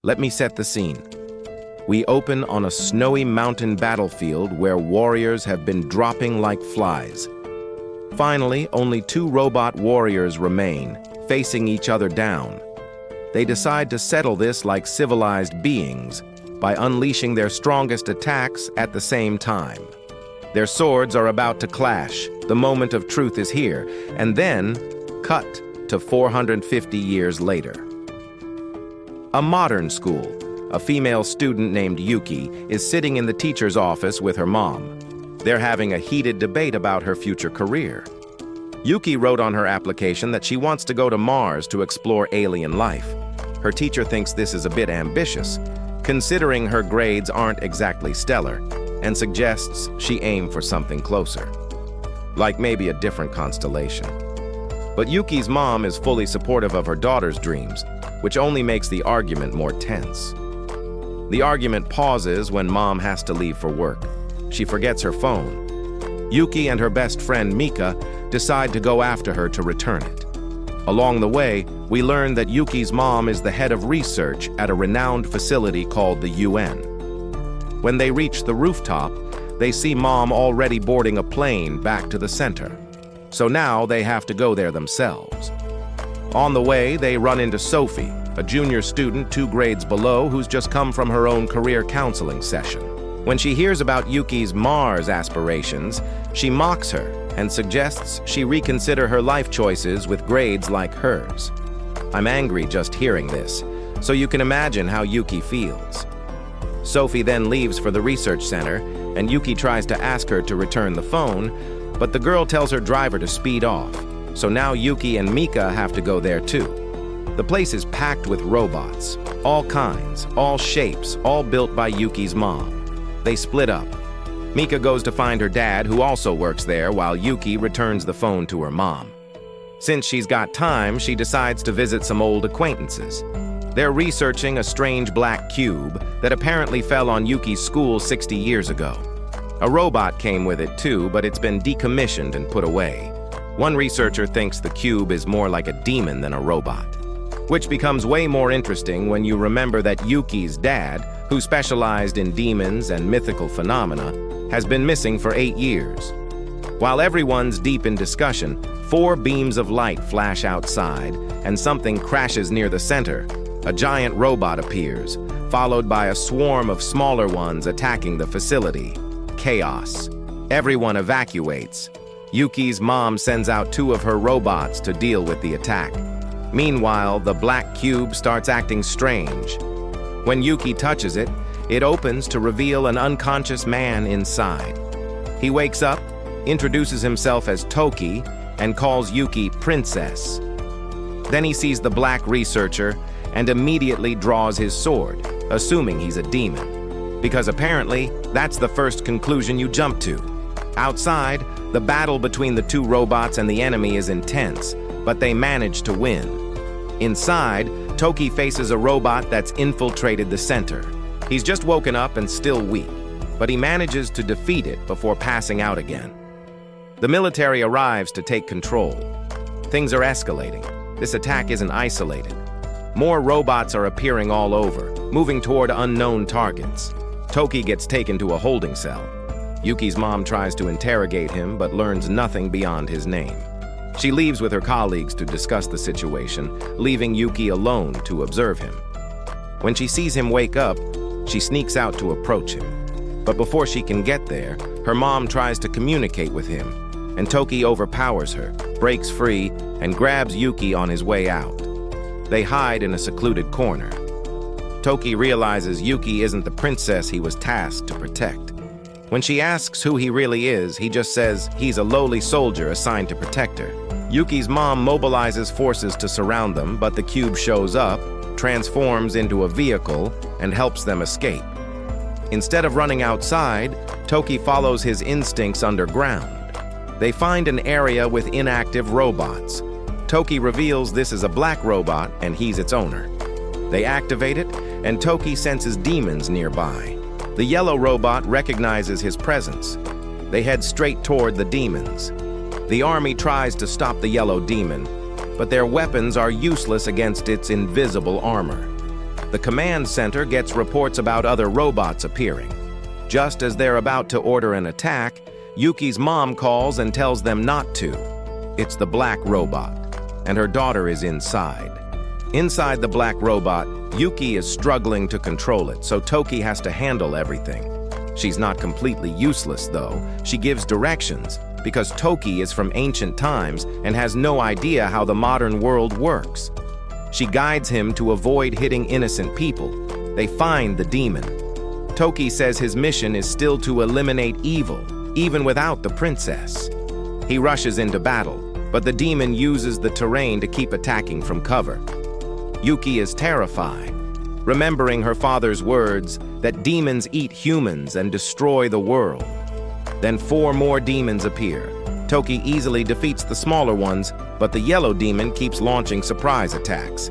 Let me set the scene. We open on a snowy mountain battlefield where warriors have been dropping like flies. Finally, only 2 robot warriors remain, facing each other down. They decide to settle this like civilized beings by unleashing their strongest attacks at the same time. Their swords are about to clash. The moment of truth is here, and then cut to 450 years later. A modern school. A female student named Yuki is sitting in the teacher's office with her mom. They're having a heated debate about her future career. Yuki wrote on her application that she wants to go to Mars to explore alien life. Her teacher thinks this is a bit ambitious, considering her grades aren't exactly stellar, and suggests she aim for something closer, like maybe a different constellation. But Yuki's mom is fully supportive of her daughter's dreams, which only makes the argument more tense. The argument pauses when mom has to leave for work. She forgets her phone. Yuki and her best friend Mika decide to go after her to return it. Along the way, we learn that Yuki's mom is the head of research at a renowned facility called the UN. When they reach the rooftop, they see mom already boarding a plane back to the center. So now they have to go there themselves. On the way, they run into Sophie, a junior student 2 grades below who's just come from her own career counseling session. When she hears about Yuki's Mars aspirations, she mocks her and suggests she reconsider her life choices with grades like hers. I'm angry just hearing this, so you can imagine how Yuki feels. Sophie then leaves for the research center, and Yuki tries to ask her to return the phone, but the girl tells her driver to speed off, so now Yuki and Mika have to go there too. The place is packed with robots, all kinds, all shapes, all built by Yuki's mom. They split up. Mika goes to find her dad, who also works there, while Yuki returns the phone to her mom. Since she's got time, she decides to visit some old acquaintances. They're researching a strange black cube that apparently fell on Yuki's school 60 years ago. A robot came with it too, but it's been decommissioned and put away. One researcher thinks the cube is more like a demon than a robot, which becomes way more interesting when you remember that Yuki's dad, who specialized in demons and mythical phenomena, has been missing for 8 years. While everyone's deep in discussion, 4 beams of light flash outside, and something crashes near the center. A giant robot appears, followed by a swarm of smaller ones attacking the facility. Chaos. Everyone evacuates. Yuki's mom sends out 2 of her robots to deal with the attack. Meanwhile, the black cube starts acting strange. When Yuki touches it, it opens to reveal an unconscious man inside. He wakes up, introduces himself as Toki, and calls Yuki Princess. Then he sees the black researcher and immediately draws his sword, assuming he's a demon. Because apparently, that's the first conclusion you jump to. Outside, the battle between the 2 robots and the enemy is intense, but they manage to win. Inside, Toki faces a robot that's infiltrated the center. He's just woken up and still weak, but he manages to defeat it before passing out again. The military arrives to take control. Things are escalating. This attack isn't isolated. More robots are appearing all over, moving toward unknown targets. Toki gets taken to a holding cell. Yuki's mom tries to interrogate him, but learns nothing beyond his name. She leaves with her colleagues to discuss the situation, leaving Yuki alone to observe him. When she sees him wake up, she sneaks out to approach him. But before she can get there, her mom tries to communicate with him, and Toki overpowers her, breaks free, and grabs Yuki on his way out. They hide in a secluded corner. Toki realizes Yuki isn't the princess he was tasked to protect. When she asks who he really is, he just says he's a lowly soldier assigned to protect her. Yuki's mom mobilizes forces to surround them, but the cube shows up, transforms into a vehicle, and helps them escape. Instead of running outside, Toki follows his instincts underground. They find an area with inactive robots. Toki reveals this is a black robot and he's its owner. They activate it, and Toki senses demons nearby. The yellow robot recognizes his presence. They head straight toward the demons. The army tries to stop the yellow demon, but their weapons are useless against its invisible armor. The command center gets reports about other robots appearing. Just as they're about to order an attack, Yuki's mom calls and tells them not to. It's the black robot, and her daughter is inside. Inside the black robot, Yuki is struggling to control it, so Toki has to handle everything. She's not completely useless, though. She gives directions, because Toki is from ancient times and has no idea how the modern world works. She guides him to avoid hitting innocent people. They find the demon. Toki says his mission is still to eliminate evil, even without the princess. He rushes into battle, but the demon uses the terrain to keep attacking from cover. Yuki is terrified, remembering her father's words that demons eat humans and destroy the world. Then 4 more demons appear. Toki easily defeats the smaller ones, but the yellow demon keeps launching surprise attacks.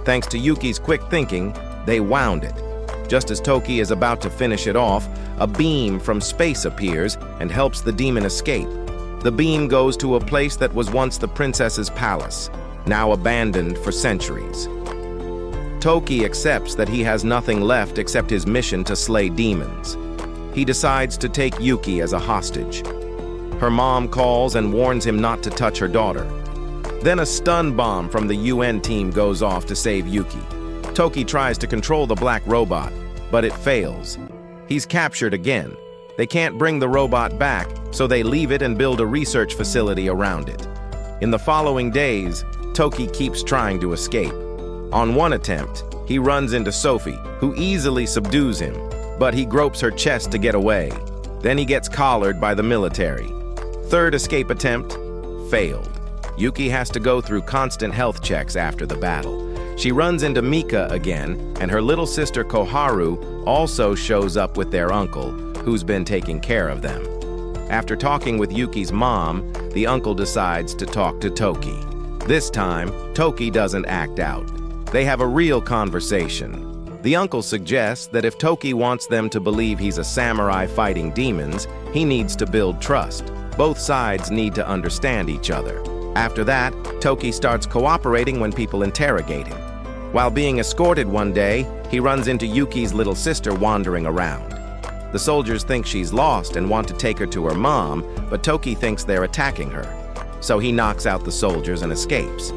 Thanks to Yuki's quick thinking, they wound it. Just as Toki is about to finish it off, a beam from space appears and helps the demon escape. The beam goes to a place that was once the princess's palace, now abandoned for centuries. Toki accepts that he has nothing left except his mission to slay demons. He decides to take Yuki as a hostage. Her mom calls and warns him not to touch her daughter. Then a stun bomb from the UN team goes off to save Yuki. Toki tries to control the black robot, but it fails. He's captured again. They can't bring the robot back, so they leave it and build a research facility around it. In the following days, Toki keeps trying to escape. On one attempt, he runs into Sophie, who easily subdues him, but he gropes her chest to get away. Then he gets collared by the military. Third escape attempt failed. Yuki has to go through constant health checks after the battle. She runs into Mika again, and her little sister Koharu also shows up with their uncle, who's been taking care of them. After talking with Yuki's mom, the uncle decides to talk to Toki. This time, Toki doesn't act out. They have a real conversation. The uncle suggests that if Toki wants them to believe he's a samurai fighting demons, he needs to build trust. Both sides need to understand each other. After that, Toki starts cooperating when people interrogate him. While being escorted one day, he runs into Yuki's little sister wandering around. The soldiers think she's lost and want to take her to her mom, but Toki thinks they're attacking her. So he knocks out the soldiers and escapes.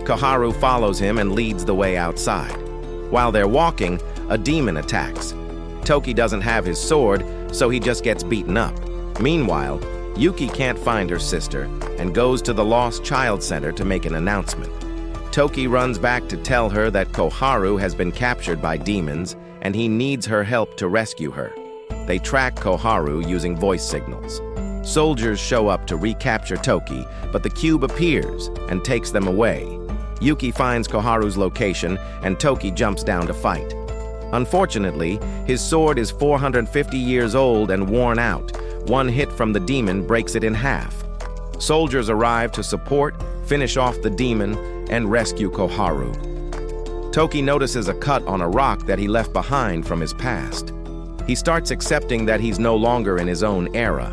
Koharu follows him and leads the way outside. While they're walking, a demon attacks. Toki doesn't have his sword, so he just gets beaten up. Meanwhile, Yuki can't find her sister and goes to the Lost Child Center to make an announcement. Toki runs back to tell her that Koharu has been captured by demons and he needs her help to rescue her. They track Koharu using voice signals. Soldiers show up to recapture Toki, but the cube appears and takes them away. Yuki finds Koharu's location and Toki jumps down to fight. Unfortunately, his sword is 450 years old and worn out. One hit from the demon breaks it in half. Soldiers arrive to support, finish off the demon, and rescue Koharu. Toki notices a cut on a rock that he left behind from his past. He starts accepting that he's no longer in his own era.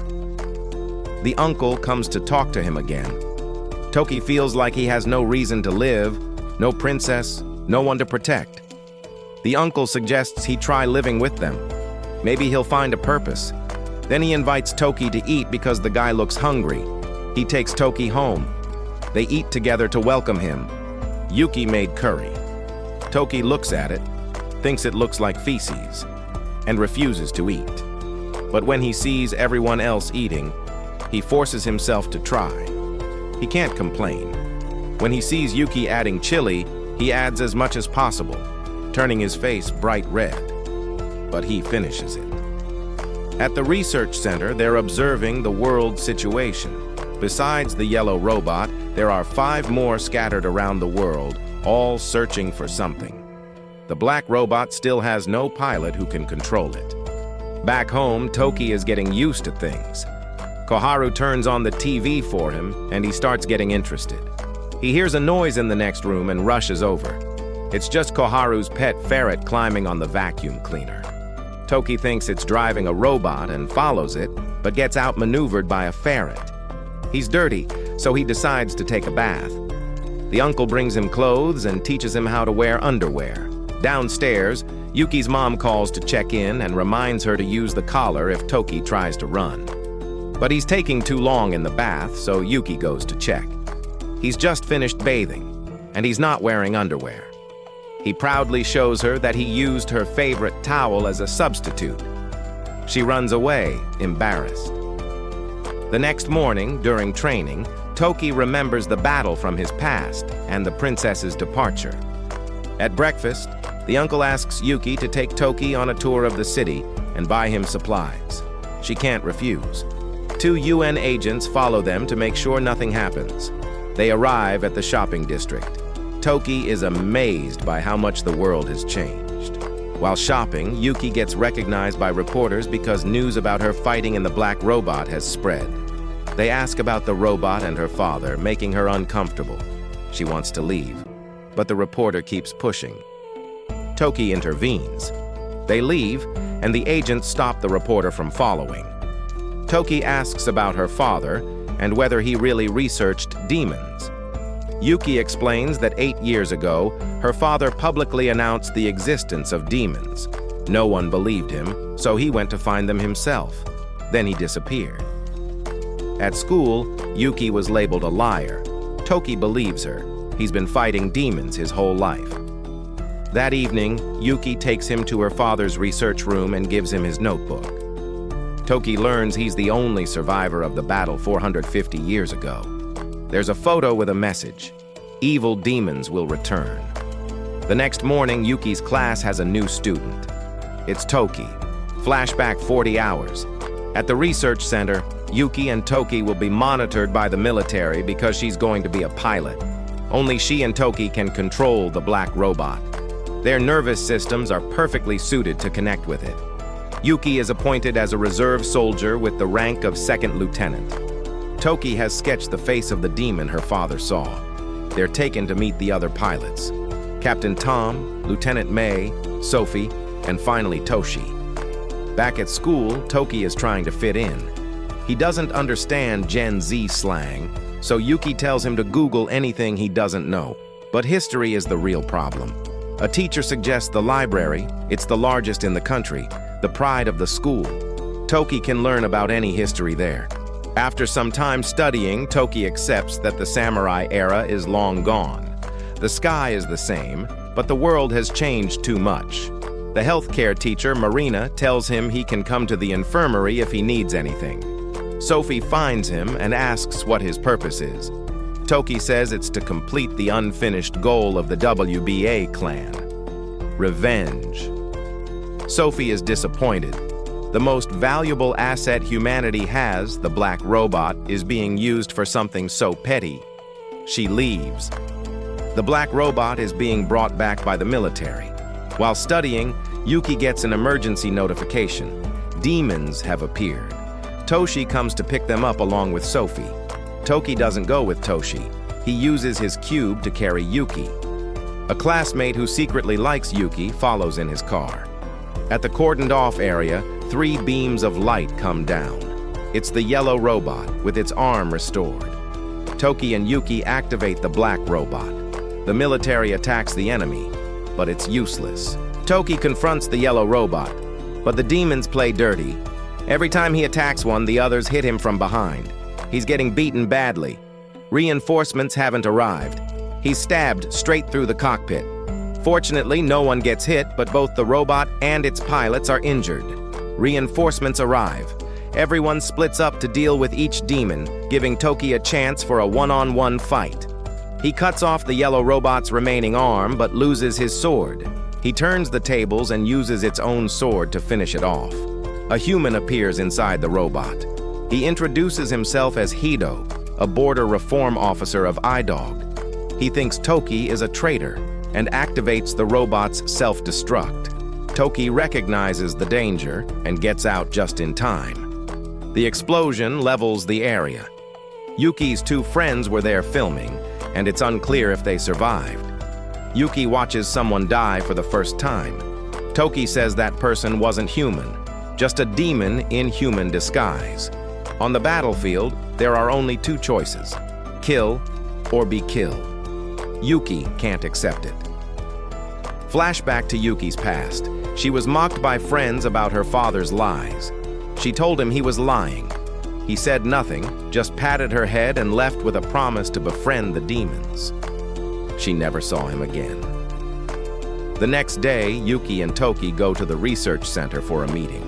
The uncle comes to talk to him again. Toki feels like he has no reason to live, no princess, no one to protect. The uncle suggests he try living with them. Maybe he'll find a purpose. Then he invites Toki to eat because the guy looks hungry. He takes Toki home. They eat together to welcome him. Yuki made curry. Toki looks at it, thinks it looks like feces, and refuses to eat. But when he sees everyone else eating, he forces himself to try. He can't complain. When he sees Yuki adding chili, he adds as much as possible, turning his face bright red. But he finishes it. At the research center, they're observing the world situation. Besides the yellow robot, there are 5 more scattered around the world, all searching for something. The black robot still has no pilot who can control it. Back home, Toki is getting used to things. Koharu turns on the TV for him, and he starts getting interested. He hears a noise in the next room and rushes over. It's just Koharu's pet ferret climbing on the vacuum cleaner. Toki thinks it's driving a robot and follows it, but gets outmaneuvered by a ferret. He's dirty, so he decides to take a bath. The uncle brings him clothes and teaches him how to wear underwear. Downstairs, Yuki's mom calls to check in and reminds her to use the collar if Toki tries to run. But he's taking too long in the bath, so Yuki goes to check. He's just finished bathing, and he's not wearing underwear. He proudly shows her that he used her favorite towel as a substitute. She runs away, embarrassed. The next morning, during training, Toki remembers the battle from his past and the princess's departure. At breakfast, the uncle asks Yuki to take Toki on a tour of the city and buy him supplies. She can't refuse. 2 UN agents follow them to make sure nothing happens. They arrive at the shopping district. Toki is amazed by how much the world has changed. While shopping, Yuki gets recognized by reporters because news about her fighting in the black robot has spread. They ask about the robot and her father, making her uncomfortable. She wants to leave, but the reporter keeps pushing. Toki intervenes. They leave, and the agents stop the reporter from following. Toki asks about her father and whether he really researched demons. Yuki explains that 8 years ago, her father publicly announced the existence of demons. No one believed him, so he went to find them himself. Then he disappeared. At school, Yuki was labeled a liar. Toki believes her. He's been fighting demons his whole life. That evening, Yuki takes him to her father's research room and gives him his notebook. Toki learns he's the only survivor of the battle 450 years ago. There's a photo with a message. Evil demons will return. The next morning, Yuki's class has a new student. It's Toki. Flashback 40 hours. At the research center, Yuki and Toki will be monitored by the military because she's going to be a pilot. Only she and Toki can control the black robot. Their nervous systems are perfectly suited to connect with it. Yuki is appointed as a reserve soldier with the rank of second lieutenant. Toki has sketched the face of the demon her father saw. They're taken to meet the other pilots. Captain Tom, Lieutenant May, Sophie, and finally Toshi. Back at school, Toki is trying to fit in. He doesn't understand Gen Z slang, so Yuki tells him to Google anything he doesn't know. But history is the real problem. A teacher suggests the library. It's the largest in the country, the pride of the school. Toki can learn about any history there. After some time studying, Toki accepts that the samurai era is long gone. The sky is the same, but the world has changed too much. The healthcare teacher, Marina, tells him he can come to the infirmary if he needs anything. Sophie finds him and asks what his purpose is. Toki says it's to complete the unfinished goal of the WBA Clan. Revenge. Sophie is disappointed. The most valuable asset humanity has, the black robot, is being used for something so petty. She leaves. The black robot is being brought back by the military. While studying, Yuki gets an emergency notification. Demons have appeared. Toshi comes to pick them up along with Sophie. Toki doesn't go with Toshi. He uses his cube to carry Yuki. A classmate who secretly likes Yuki follows in his car. At the cordoned-off area, 3 beams of light come down. It's the yellow robot with its arm restored. Toki and Yuki activate the black robot. The military attacks the enemy, but it's useless. Toki confronts the yellow robot, but the demons play dirty. Every time he attacks one, the others hit him from behind. He's getting beaten badly. Reinforcements haven't arrived. He's stabbed straight through the cockpit. Fortunately, no one gets hit, but both the robot and its pilots are injured. Reinforcements arrive. Everyone splits up to deal with each demon, giving Toki a chance for a one-on-one fight. He cuts off the yellow robot's remaining arm, but loses his sword. He turns the tables and uses its own sword to finish it off. A human appears inside the robot. He introduces himself as Idog, a border reform officer of Idog. He thinks Toki is a traitor and activates the robot's self-destruct. Toki recognizes the danger and gets out just in time. The explosion levels the area. Yuki's 2 friends were there filming, and it's unclear if they survived. Yuki watches someone die for the first time. Toki says that person wasn't human, just a demon in human disguise. On the battlefield, there are only 2 choices: kill or be killed. Yuki can't accept it. Flashback to Yuki's past. She was mocked by friends about her father's lies. She told him he was lying. He said nothing, just patted her head and left with a promise to befriend the demons. She never saw him again. The next day, Yuki and Toki go to the research center for a meeting.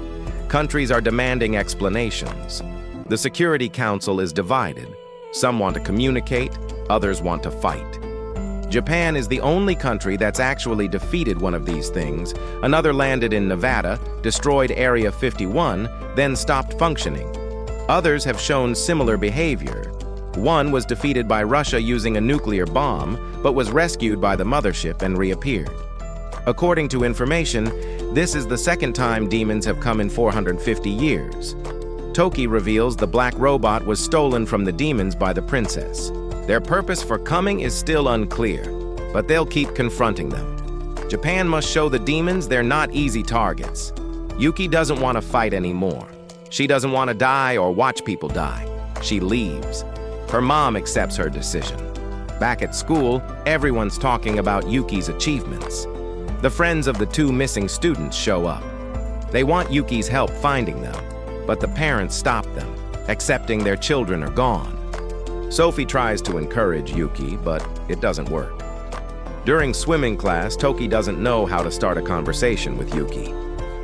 Countries are demanding explanations. The Security Council is divided. Some want to communicate, others want to fight. Japan is the only country that's actually defeated one of these things. Another landed in Nevada, destroyed Area 51, then stopped functioning. Others have shown similar behavior. One was defeated by Russia using a nuclear bomb, but was rescued by the mothership and reappeared. According to information, this is the second time demons have come in 450 years. Toki reveals the black robot was stolen from the demons by the princess. Their purpose for coming is still unclear, but they'll keep confronting them. Japan must show the demons they're not easy targets. Yuki doesn't want to fight anymore. She doesn't want to die or watch people die. She leaves. Her mom accepts her decision. Back at school, everyone's talking about Yuki's achievements. The friends of the two missing students show up. They want Yuki's help finding them, but the parents stop them, accepting their children are gone. Sophie tries to encourage Yuki, but it doesn't work. During swimming class, Toki doesn't know how to start a conversation with Yuki.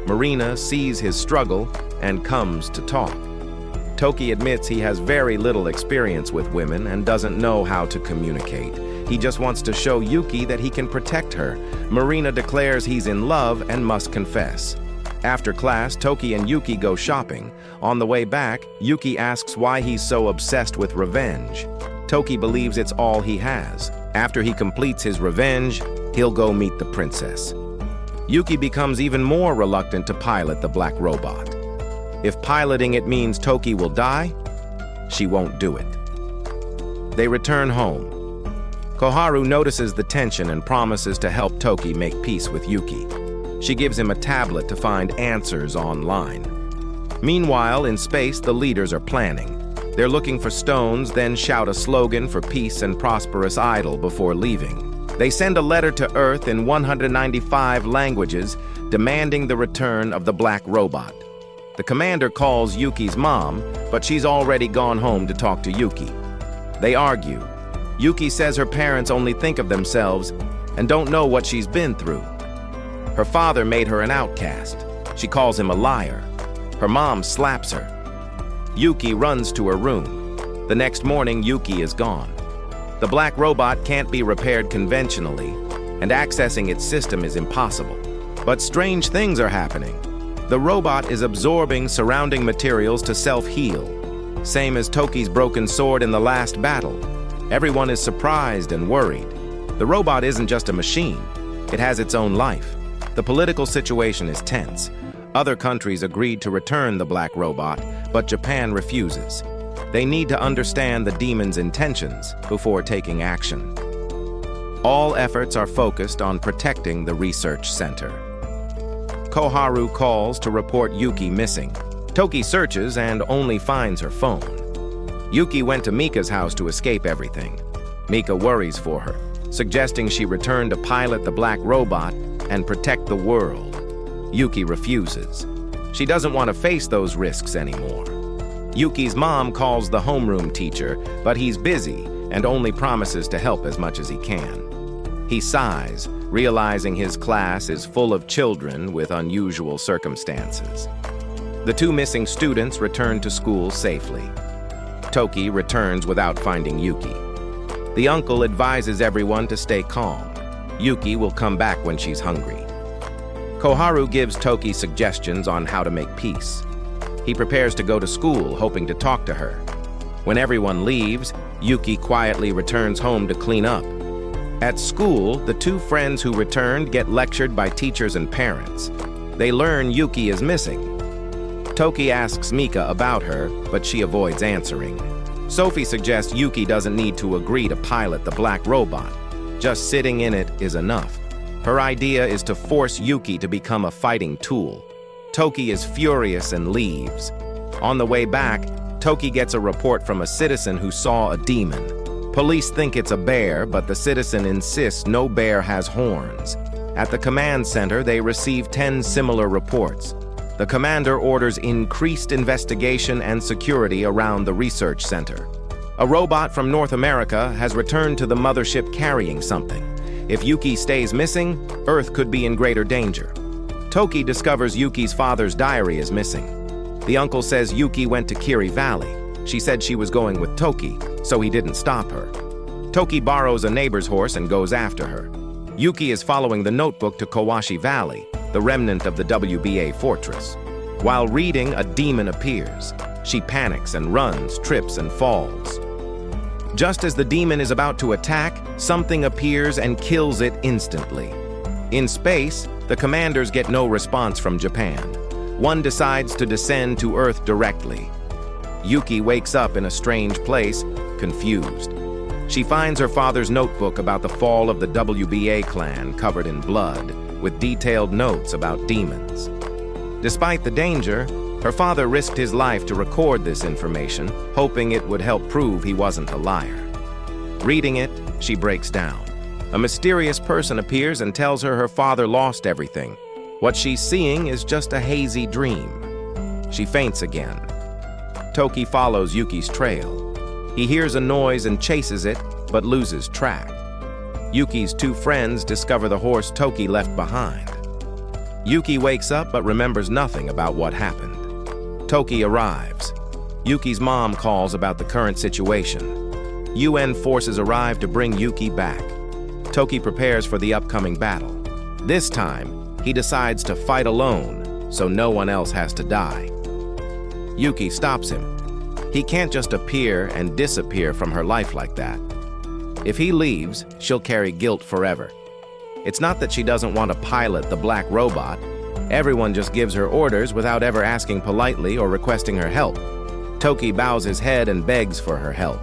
Marina sees his struggle and comes to talk. Toki admits he has very little experience with women and doesn't know how to communicate. He just wants to show Yuki that he can protect her. Marina declares he's in love and must confess. After class, Toki and Yuki go shopping. On the way back, Yuki asks why he's so obsessed with revenge. Toki believes it's all he has. After he completes his revenge, he'll go meet the princess. Yuki becomes even more reluctant to pilot the black robot. If piloting it means Toki will die, she won't do it. They return home. Koharu notices the tension and promises to help Toki make peace with Yuki. She gives him a tablet to find answers online. Meanwhile, in space, the leaders are planning. They're looking for stones, then shout a slogan for peace and prosperous idol before leaving. They send a letter to Earth in 195 languages, demanding the return of the black robot. The commander calls Yuki's mom, but she's already gone home to talk to Yuki. They argue. Yuki says her parents only think of themselves and don't know what she's been through. Her father made her an outcast. She calls him a liar. Her mom slaps her. Yuki runs to her room. The next morning, Yuki is gone. The black robot can't be repaired conventionally, and accessing its system is impossible. But strange things are happening. The robot is absorbing surrounding materials to self-heal, same as Toki's broken sword in the last battle. Everyone is surprised and worried. The robot isn't just a machine. It has its own life. The political situation is tense. Other countries agreed to return the black robot, but Japan refuses. They need to understand the demon's intentions before taking action. All efforts are focused on protecting the research center. Koharu calls to report Yuki missing. Toki searches and only finds her phone. Yuki went to Mika's house to escape everything. Mika worries for her, suggesting she return to pilot the black robot and protect the world. Yuki refuses. She doesn't want to face those risks anymore. Yuki's mom calls the homeroom teacher, but he's busy and only promises to help as much as he can. He sighs, realizing his class is full of children with unusual circumstances. The two missing students return to school safely. Toki returns without finding Yuki. The uncle advises everyone to stay calm. Yuki will come back when she's hungry. Koharu gives Toki suggestions on how to make peace. He prepares to go to school, hoping to talk to her. When everyone leaves, Yuki quietly returns home to clean up. At school, the two friends who returned get lectured by teachers and parents. They learn Yuki is missing. Toki asks Mika about her, but she avoids answering. Sophie suggests Yuki doesn't need to agree to pilot the black robot. Just sitting in it is enough. Her idea is to force Yuki to become a fighting tool. Toki is furious and leaves. On the way back, Toki gets a report from a citizen who saw a demon. Police think it's a bear, but the citizen insists no bear has horns. At the command center, they receive 10 similar reports. The commander orders increased investigation and security around the research center. A robot from North America has returned to the mothership carrying something. If Yuki stays missing, Earth could be in greater danger. Toki discovers Yuki's father's diary is missing. The uncle says Yuki went to Kiri Valley. She said she was going with Toki, so he didn't stop her. Toki borrows a neighbor's horse and goes after her. Yuki is following the notebook to Kawashi Valley, the remnant of the WBA fortress. While reading, a demon appears. She panics and runs, trips and falls. Just as the demon is about to attack, something appears and kills it instantly. In space, the commanders get no response from Japan. One decides to descend to Earth directly. Yuki wakes up in a strange place, confused. She finds her father's notebook about the fall of the WBA Clan covered in blood, with detailed notes about demons. Despite the danger, her father risked his life to record this information, hoping it would help prove he wasn't a liar. Reading it, she breaks down. A mysterious person appears and tells her father lost everything. What she's seeing is just a hazy dream. She faints again. Toki follows Yuki's trail. He hears a noise and chases it, but loses track. Yuki's two friends discover the horse Toki left behind. Yuki wakes up but remembers nothing about what happened. Toki arrives. Yuki's mom calls about the current situation. UN forces arrive to bring Yuki back. Toki prepares for the upcoming battle. This time, he decides to fight alone, so no one else has to die. Yuki stops him. He can't just appear and disappear from her life like that. If he leaves, she'll carry guilt forever. It's not that she doesn't want to pilot the black robot. Everyone just gives her orders without ever asking politely or requesting her help. Toki bows his head and begs for her help.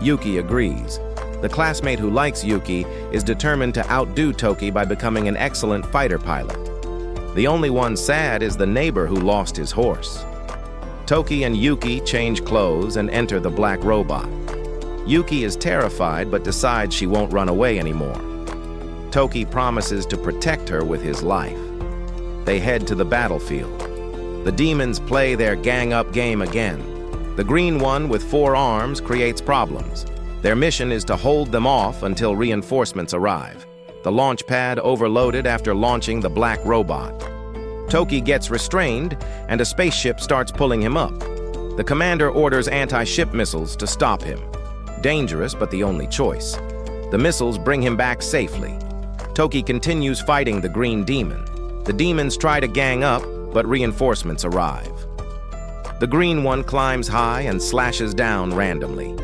Yuki agrees. The classmate who likes Yuki is determined to outdo Toki by becoming an excellent fighter pilot. The only one sad is the neighbor who lost his horse. Toki and Yuki change clothes and enter the black robot. Yuki is terrified but decides she won't run away anymore. Toki promises to protect her with his life. They head to the battlefield. The demons play their gang-up game again. The green one with 4 arms creates problems. Their mission is to hold them off until reinforcements arrive. The launch pad overloaded after launching the black robot. Toki gets restrained, and a spaceship starts pulling him up. The commander orders anti-ship missiles to stop him. Dangerous, but the only choice. The missiles bring him back safely. Toki continues fighting the green demon. The demons try to gang up, but reinforcements arrive. The green one climbs high and slashes down randomly.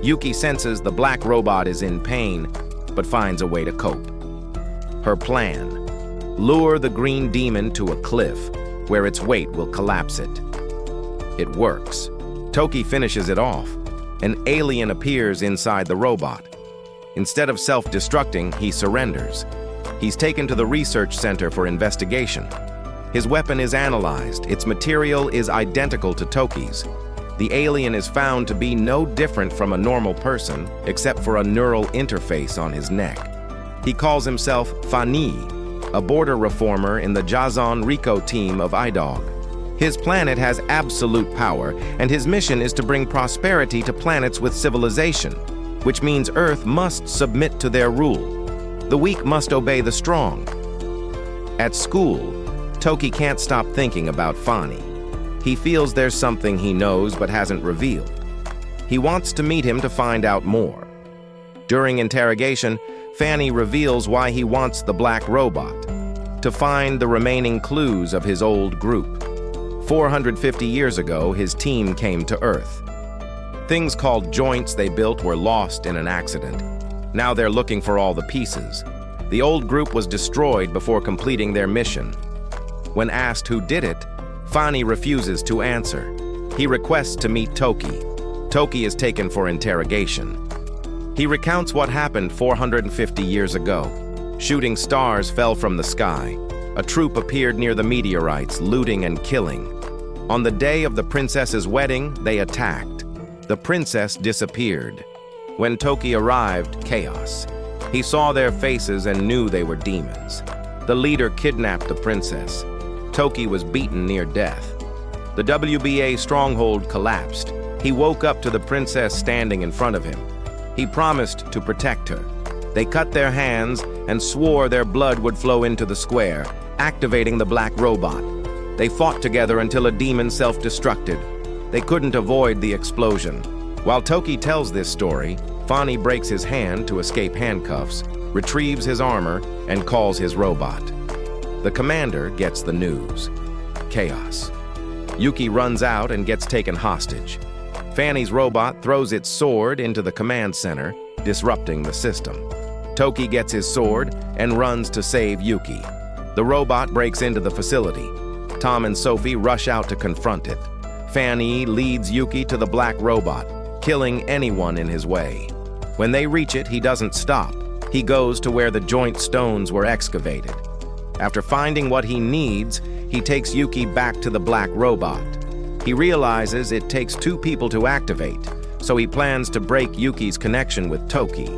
Yuki senses the black robot is in pain, but finds a way to cope. Her plan: lure the green demon to a cliff, where its weight will collapse it. It works. Toki finishes it off. An alien appears inside the robot. Instead of self-destructing, he surrenders. He's taken to the research center for investigation. His weapon is analyzed. Its material is identical to Toki's. The alien is found to be no different from a normal person, except for a neural interface on his neck. He calls himself Fani, a border reformer in the Jazon Rico team of Idog. His planet has absolute power, and his mission is to bring prosperity to planets with civilization, which means Earth must submit to their rule. The weak must obey the strong. At school, Toki can't stop thinking about Fani. He feels there's something he knows but hasn't revealed. He wants to meet him to find out more. During interrogation, Fani reveals why he wants the black robot: to find the remaining clues of his old group. 450 years ago, his team came to Earth. Things called joints they built were lost in an accident. Now they're looking for all the pieces. The old group was destroyed before completing their mission. When asked who did it, Fani refuses to answer. He requests to meet Toki. Toki is taken for interrogation. He recounts what happened 450 years ago. Shooting stars fell from the sky. A troop appeared near the meteorites, looting and killing. On the day of the princess's wedding, they attacked. The princess disappeared. When Toki arrived, chaos. He saw their faces and knew they were demons. The leader kidnapped the princess. Toki was beaten near death. The WBA stronghold collapsed. He woke up to the princess standing in front of him. He promised to protect her. They cut their hands and swore their blood would flow into the square, activating the black robot. They fought together until a demon self-destructed. They couldn't avoid the explosion. While Toki tells this story, Fani breaks his hand to escape handcuffs, retrieves his armor, and calls his robot. The commander gets the news. Chaos. Yuki runs out and gets taken hostage. Fani's robot throws its sword into the command center, disrupting the system. Toki gets his sword and runs to save Yuki. The robot breaks into the facility. Tom and Sophie rush out to confront it. Fani leads Yuki to the black robot, killing anyone in his way. When they reach it, he doesn't stop. He goes to where the joint stones were excavated. After finding what he needs, he takes Yuki back to the black robot. He realizes it takes two people to activate, so he plans to break Yuki's connection with Toki.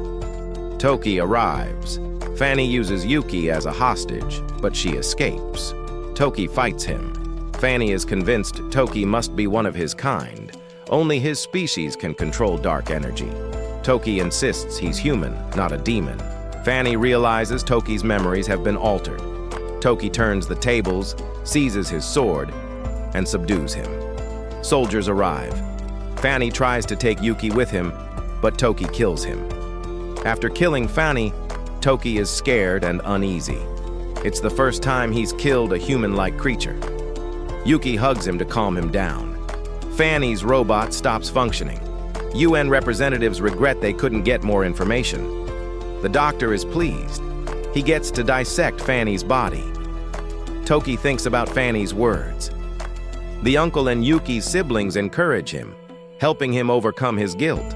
Toki arrives. Fani uses Yuki as a hostage, but she escapes. Toki fights him. Fani is convinced Toki must be one of his kind. Only his species can control dark energy. Toki insists he's human, not a demon. Fani realizes Toki's memories have been altered. Toki turns the tables, seizes his sword, and subdues him. Soldiers arrive. Fani tries to take Yuki with him, but Toki kills him. After killing Fani, Toki is scared and uneasy. It's the first time he's killed a human-like creature. Yuki hugs him to calm him down. Fani's robot stops functioning. UN representatives regret they couldn't get more information. The doctor is pleased. He gets to dissect Fani's body. Toki thinks about Fani's words. The uncle and Yuki's siblings encourage him, helping him overcome his guilt.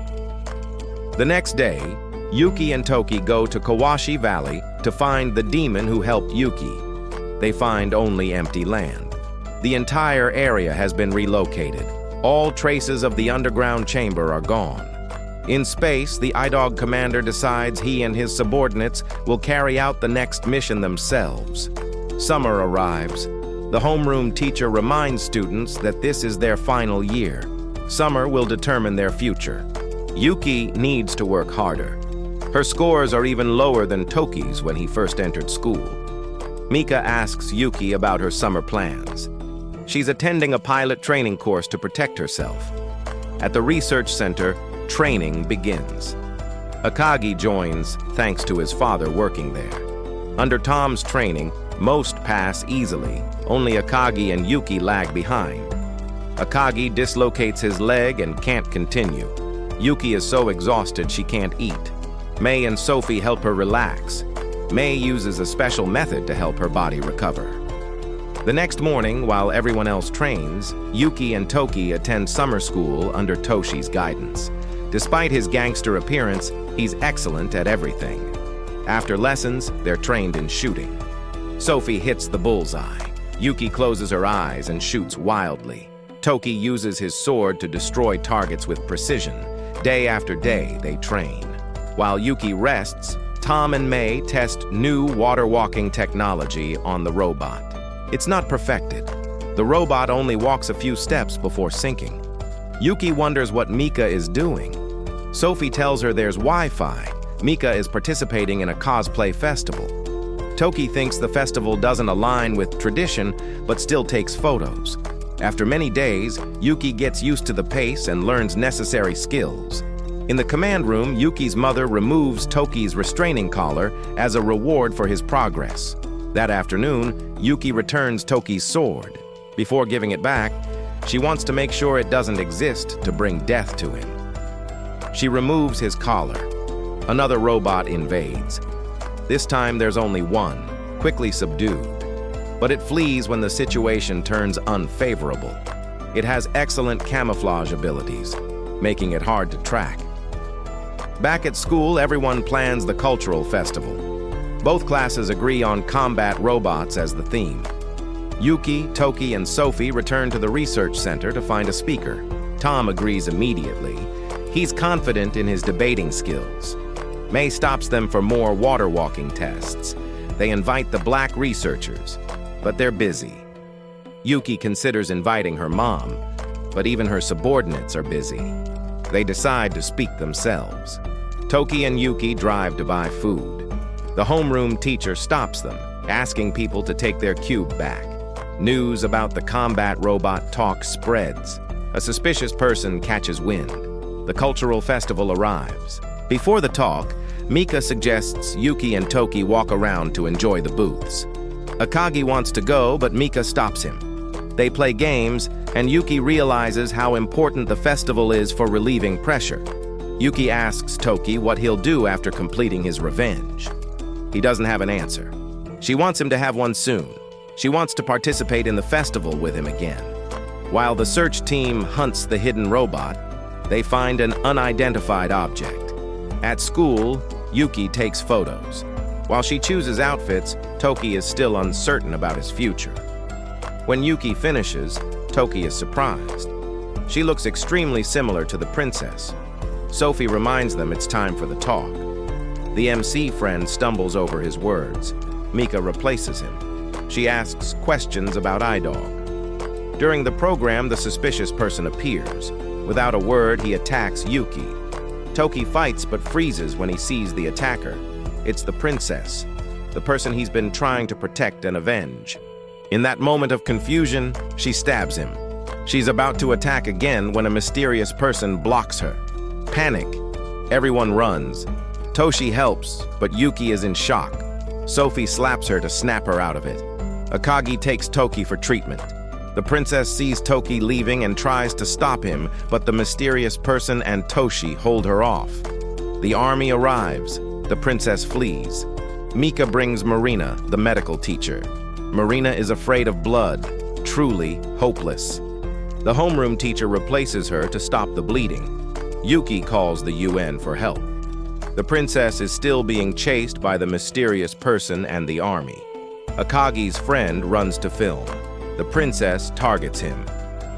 The next day, Yuki and Toki go to Kawashi Valley to find the demon who helped Yuki. They find only empty land. The entire area has been relocated. All traces of the underground chamber are gone. In space, the Idog commander decides he and his subordinates will carry out the next mission themselves. Summer arrives. The homeroom teacher reminds students that this is their final year. Summer will determine their future. Yuki needs to work harder. Her scores are even lower than Toki's when he first entered school. Mika asks Yuki about her summer plans. She's attending a pilot training course to protect herself. At the research center, training begins. Akagi joins thanks to his father working there. Under Tom's training, most pass easily. Only Akagi and Yuki lag behind. Akagi dislocates his leg and can't continue. Yuki is so exhausted she can't eat. May and Sophie help her relax. May uses a special method to help her body recover. The next morning, while everyone else trains, Yuki and Toki attend summer school under Toshi's guidance. Despite his gangster appearance, he's excellent at everything. After lessons, they're trained in shooting. Sophie hits the bullseye. Yuki closes her eyes and shoots wildly. Toki uses his sword to destroy targets with precision. Day after day, they train. While Yuki rests, Tom and May test new water-walking technology on the robot. It's not perfected. The robot only walks a few steps before sinking. Yuki wonders what Mika is doing. Sophie tells her there's Wi-Fi. Mika is participating in a cosplay festival. Toki thinks the festival doesn't align with tradition, but still takes photos. After many days, Yuki gets used to the pace and learns necessary skills. In the command room, Yuki's mother removes Toki's restraining collar as a reward for his progress. That afternoon, Yuki returns Toki's sword. Before giving it back, she wants to make sure it doesn't exist to bring death to him. She removes his collar. Another robot invades. This time there's only one, quickly subdued. But it flees when the situation turns unfavorable. It has excellent camouflage abilities, making it hard to track. Back at school, everyone plans the cultural festival. Both classes agree on combat robots as the theme. Yuki, Toki, and Sophie return to the research center to find a speaker. Tom agrees immediately. He's confident in his debating skills. May stops them for more water walking tests. They invite the black researchers, but they're busy. Yuki considers inviting her mom, but even her subordinates are busy. They decide to speak themselves. Toki and Yuki drive to buy food. The homeroom teacher stops them, asking people to take their cube back. News about the combat robot talk spreads. A suspicious person catches wind. The cultural festival arrives. Before the talk, Mika suggests Yuki and Toki walk around to enjoy the booths. Akagi wants to go, but Mika stops him. They play games, and Yuki realizes how important the festival is for relieving pressure. Yuki asks Toki what he'll do after completing his revenge. He doesn't have an answer. She wants him to have one soon. She wants to participate in the festival with him again. While the search team hunts the hidden robot, they find an unidentified object. At school, Yuki takes photos. While she chooses outfits, Toki is still uncertain about his future. When Yuki finishes, Toki is surprised. She looks extremely similar to the princess. Sophie reminds them it's time for the talk. The MC friend stumbles over his words. Mika replaces him. She asks questions about Idog. During the program, the suspicious person appears. Without a word, he attacks Yuki. Toki fights but freezes when he sees the attacker. It's the princess, the person he's been trying to protect and avenge. In that moment of confusion, she stabs him. She's about to attack again when a mysterious person blocks her. Panic. Everyone runs. Toshi helps, but Yuki is in shock. Sophie slaps her to snap her out of it. Akagi takes Toki for treatment. The princess sees Toki leaving and tries to stop him, but the mysterious person and Toshi hold her off. The army arrives. The princess flees. Mika brings Marina, the medical teacher. Marina is afraid of blood, truly hopeless. The homeroom teacher replaces her to stop the bleeding. Yuki calls the UN for help. The princess is still being chased by the mysterious person and the army. Akagi's friend runs to film. The princess targets him.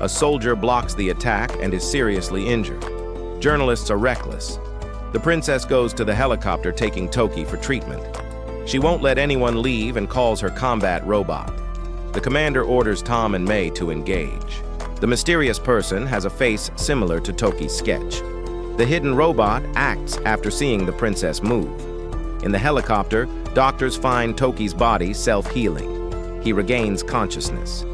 A soldier blocks the attack and is seriously injured. Journalists are reckless. The princess goes to the helicopter taking Toki for treatment. She won't let anyone leave and calls her combat robot. The commander orders Tom and May to engage. The mysterious person has a face similar to Toki's sketch. The hidden robot acts after seeing the princess move. In the helicopter, doctors find Toki's body self-healing. He regains consciousness.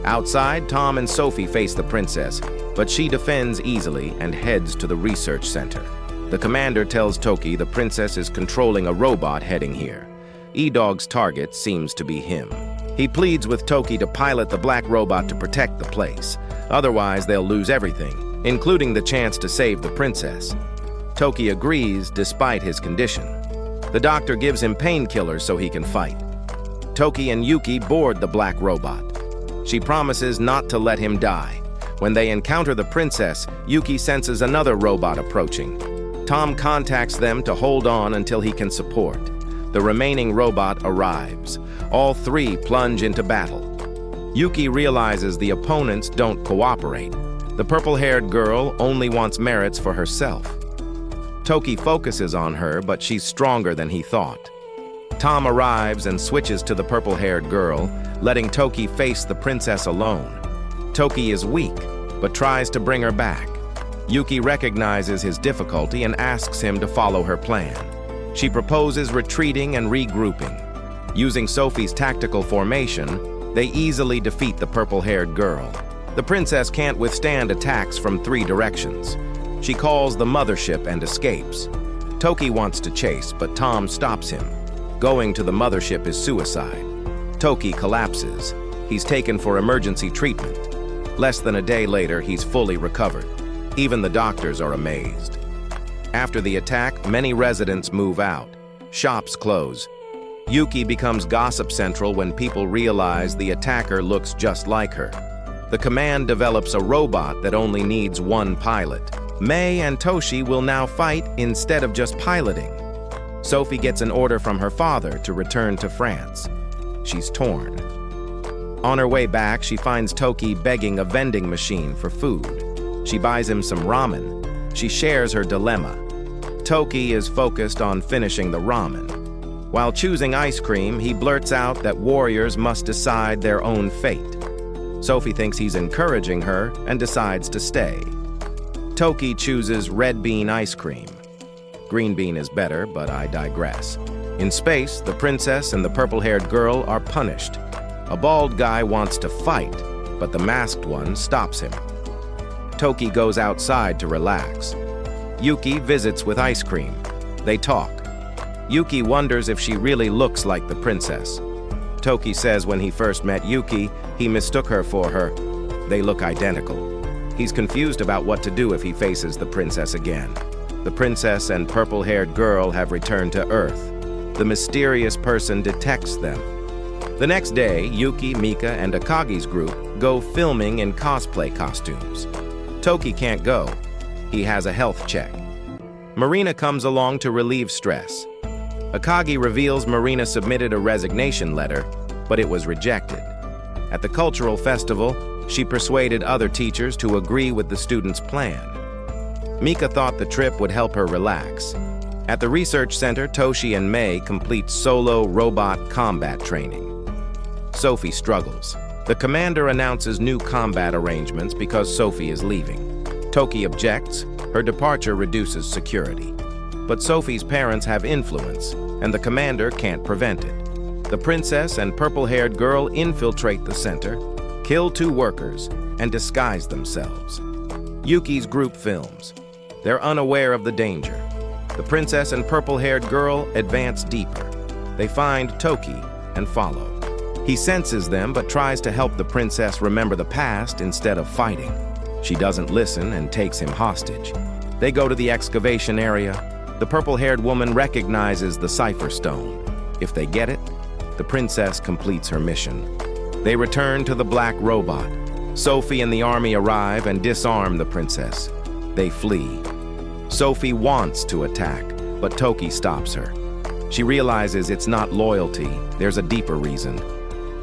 Outside, Tom and Sophie face the princess, but she defends easily and heads to the research center. The commander tells Toki the princess is controlling a robot heading here. Idog's target seems to be him. He pleads with Toki to pilot the black robot to protect the place. Otherwise, they'll lose everything, including the chance to save the princess. Toki agrees despite his condition. The doctor gives him painkillers so he can fight. Toki and Yuki board the black robot. She promises not to let him die. When they encounter the princess, Yuki senses another robot approaching. Tom contacts them to hold on until he can support. The remaining robot arrives. All three plunge into battle. Yuki realizes the opponents don't cooperate. The purple-haired girl only wants merits for herself. Toki focuses on her, but she's stronger than he thought. Tom arrives and switches to the purple-haired girl, letting Toki face the princess alone. Toki is weak, but tries to bring her back. Yuki recognizes his difficulty and asks him to follow her plan. She proposes retreating and regrouping. Using Sophie's tactical formation, they easily defeat the purple-haired girl. The princess can't withstand attacks from 3 directions. She calls the mothership and escapes. Toki wants to chase, but Tom stops him. Going to the mothership is suicide. Toki collapses. He's taken for emergency treatment. Less than a day later, he's fully recovered. Even the doctors are amazed. After the attack, many residents move out. Shops close. Yuki becomes gossip central when people realize the attacker looks just like her. The command develops a robot that only needs 1 pilot. May and Toshi will now fight instead of just piloting. Sophie gets an order from her father to return to France. She's torn. On her way back, she finds Toki begging a vending machine for food. She buys him some ramen. She shares her dilemma. Toki is focused on finishing the ramen. While choosing ice cream, he blurts out that warriors must decide their own fate. Sophie thinks he's encouraging her and decides to stay. Toki chooses red bean ice cream. Green bean is better, but I digress. In space, the princess and the purple-haired girl are punished. A bald guy wants to fight, but the masked one stops him. Toki goes outside to relax. Yuki visits with ice cream. They talk. Yuki wonders if she really looks like the princess. Toki says when he first met Yuki, he mistook her for her. They look identical. He's confused about what to do if he faces the princess again. The princess and purple-haired girl have returned to Earth. The mysterious person detects them. The next day, Yuki, Mika, and Akagi's group go filming in cosplay costumes. Toki can't go. He has a health check. Marina comes along to relieve stress. Akagi reveals Marina submitted a resignation letter, but it was rejected. At the cultural festival, she persuaded other teachers to agree with the students' plan. Mika thought the trip would help her relax. At the research center, Toshi and Mei complete solo robot combat training. Sophie struggles. The commander announces new combat arrangements because Sophie is leaving. Toki objects. Her departure reduces security. But Sophie's parents have influence, and the commander can't prevent it. The princess and purple-haired girl infiltrate the center, kill 2 workers, and disguise themselves. Yuki's group films. They're unaware of the danger. The princess and purple-haired girl advance deeper. They find Toki and follow. He senses them but tries to help the princess remember the past instead of fighting. She doesn't listen and takes him hostage. They go to the excavation area. The purple-haired woman recognizes the Cipher Stone. If they get it, the princess completes her mission. They return to the black robot. Sophie and the army arrive and disarm the princess. They flee. Sophie wants to attack, but Toki stops her. She realizes it's not loyalty, there's a deeper reason.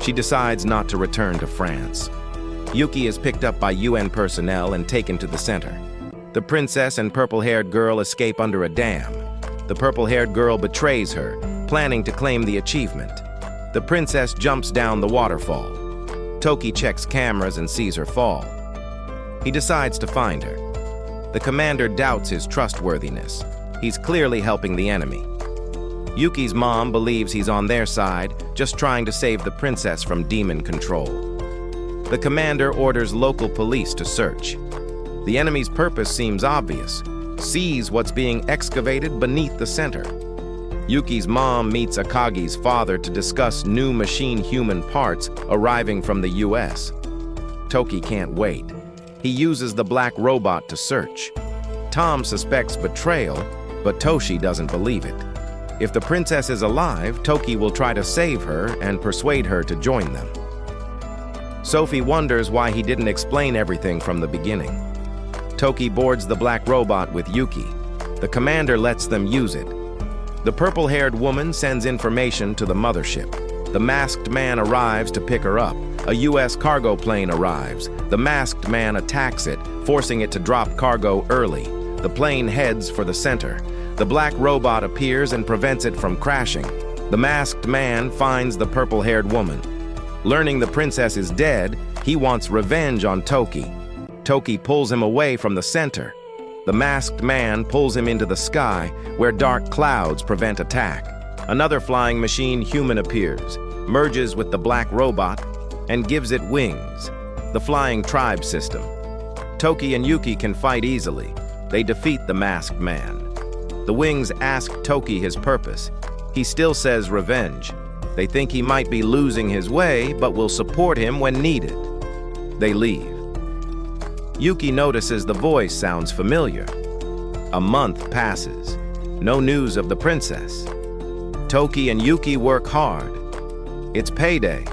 She decides not to return to France. Yuki is picked up by UN personnel and taken to the center. The princess and purple-haired girl escape under a dam. The purple-haired girl betrays her, planning to claim the achievement. The princess jumps down the waterfall. Toki checks cameras and sees her fall. He decides to find her. The commander doubts his trustworthiness. He's clearly helping the enemy. Yuki's mom believes he's on their side, just trying to save the princess from demon control. The commander orders local police to search. The enemy's purpose seems obvious. Seize what's being excavated beneath the center. Yuki's mom meets Akagi's father to discuss new machine-human parts arriving from the US. Toki can't wait. He uses the black robot to search. Tom suspects betrayal, but Toshi doesn't believe it. If the princess is alive, Toki will try to save her and persuade her to join them. Sophie wonders why he didn't explain everything from the beginning. Toki boards the black robot with Yuki. The commander lets them use it. The purple-haired woman sends information to the mothership. The masked man arrives to pick her up. A US cargo plane arrives. The masked man attacks it, forcing it to drop cargo early. The plane heads for the center. The black robot appears and prevents it from crashing. The masked man finds the purple-haired woman. Learning the princess is dead, he wants revenge on Toki. Toki pulls him away from the center. The masked man pulls him into the sky, where dark clouds prevent attack. Another flying machine human appears, merges with the black robot, and gives it wings, the flying tribe system. Toki and Yuki can fight easily. They defeat the masked man. The wings ask Toki his purpose. He still says revenge. They think he might be losing his way, but will support him when needed. They leave. Yuki notices the voice sounds familiar. A month passes. No news of the princess. Toki and Yuki work hard. It's payday.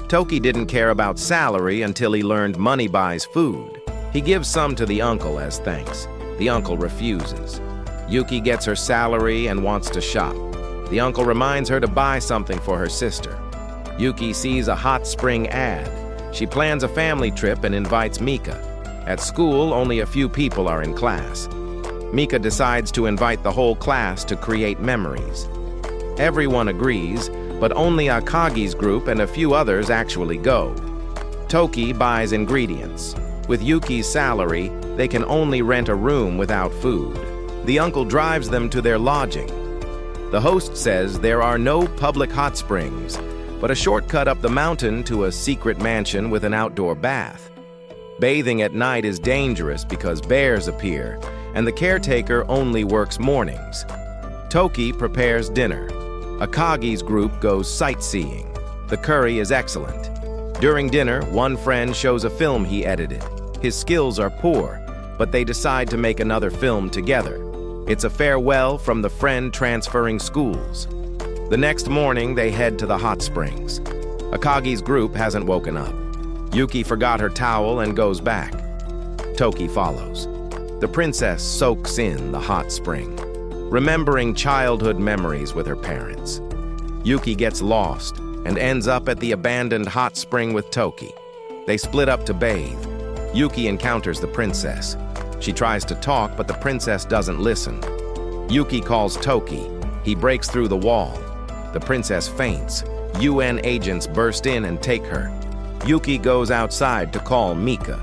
Toki didn't care about salary until he learned money buys food. He gives some to the uncle as thanks. The uncle refuses. Yuki gets her salary and wants to shop. The uncle reminds her to buy something for her sister. Yuki sees a hot spring ad. She plans a family trip and invites Mika. At school, only a few people are in class. Mika decides to invite the whole class to create memories. Everyone agrees, but only Akagi's group and a few others actually go. Toki buys ingredients. With Yuki's salary, they can only rent a room without food. The uncle drives them to their lodging. The host says there are no public hot springs, but a shortcut up the mountain to a secret mansion with an outdoor bath. Bathing at night is dangerous because bears appear, and the caretaker only works mornings. Toki prepares dinner. Akagi's group goes sightseeing. The curry is excellent. During dinner, one friend shows a film he edited. His skills are poor, but they decide to make another film together. It's a farewell from the friend transferring schools. The next morning, they head to the hot springs. Akagi's group hasn't woken up. Yuki forgot her towel and goes back. Toki follows. The princess soaks in the hot spring, remembering childhood memories with her parents. Yuki gets lost and ends up at the abandoned hot spring with Toki. They split up to bathe. Yuki encounters the princess. She tries to talk, but the princess doesn't listen. Yuki calls Toki. He breaks through the wall. The princess faints. UN agents burst in and take her. Yuki goes outside to call Mika.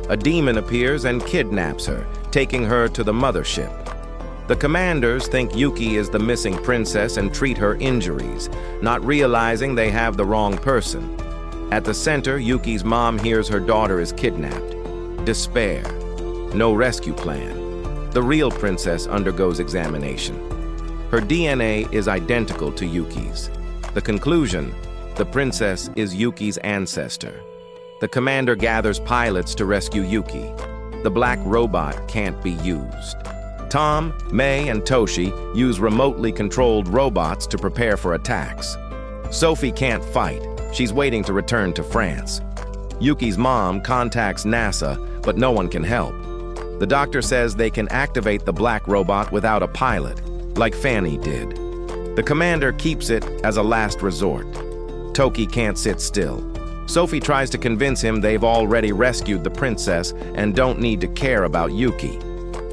A demon appears and kidnaps her, taking her to the mothership. The commanders think Yuki is the missing princess and treat her injuries, not realizing they have the wrong person. At the center, Yuki's mom hears her daughter is kidnapped. Despair. No rescue plan. The real princess undergoes examination. Her DNA is identical to Yuki's. The conclusion: the princess is Yuki's ancestor. The commander gathers pilots to rescue Yuki. The black robot can't be used. Tom, May, and Toshi use remotely controlled robots to prepare for attacks. Sophie can't fight. She's waiting to return to France. Yuki's mom contacts NASA, but no one can help. The doctor says they can activate the black robot without a pilot, like Fanny did. The commander keeps it as a last resort. Toki can't sit still. Sophie tries to convince him they've already rescued the princess and don't need to care about Yuki.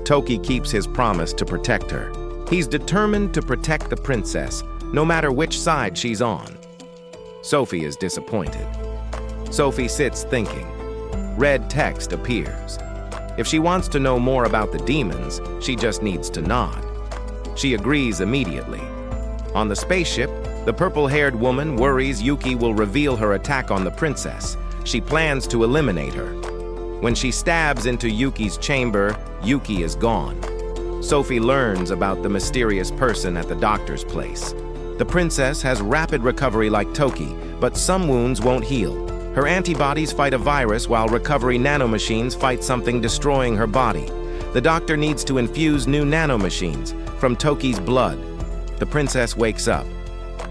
Toki keeps his promise to protect her. He's determined to protect the princess, no matter which side she's on. Sophie is disappointed. Sophie sits thinking. Red text appears. If she wants to know more about the demons, she just needs to nod. She agrees immediately. On the spaceship, the purple-haired woman worries Yuki will reveal her attack on the princess. She plans to eliminate her. When she stabs into Yuki's chamber, Yuki is gone. Sophie learns about the mysterious person at the doctor's place. The princess has rapid recovery like Toki, but some wounds won't heal. Her antibodies fight a virus while recovery nanomachines fight something destroying her body. The doctor needs to infuse new nanomachines from Toki's blood. The princess wakes up.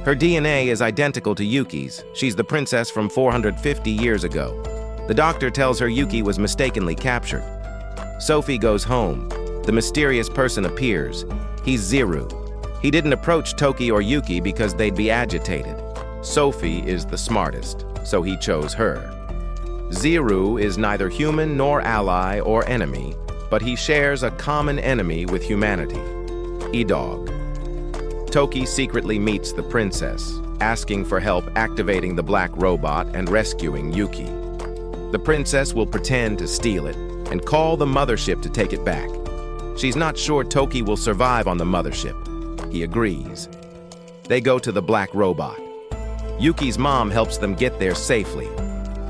Her DNA is identical to Yuki's. She's the princess from 450 years ago. The doctor tells her Yuki was mistakenly captured. Sophie goes home. The mysterious person appears. He's Ziru. He didn't approach Toki or Yuki because they'd be agitated. Sophie is the smartest, so he chose her. Ziru is neither human nor ally or enemy, but he shares a common enemy with humanity: Idog. Toki secretly meets the princess, asking for help activating the black robot and rescuing Yuki. The princess will pretend to steal it and call the mothership to take it back. She's not sure Toki will survive on the mothership. He agrees. They go to the black robot. Yuki's mom helps them get there safely.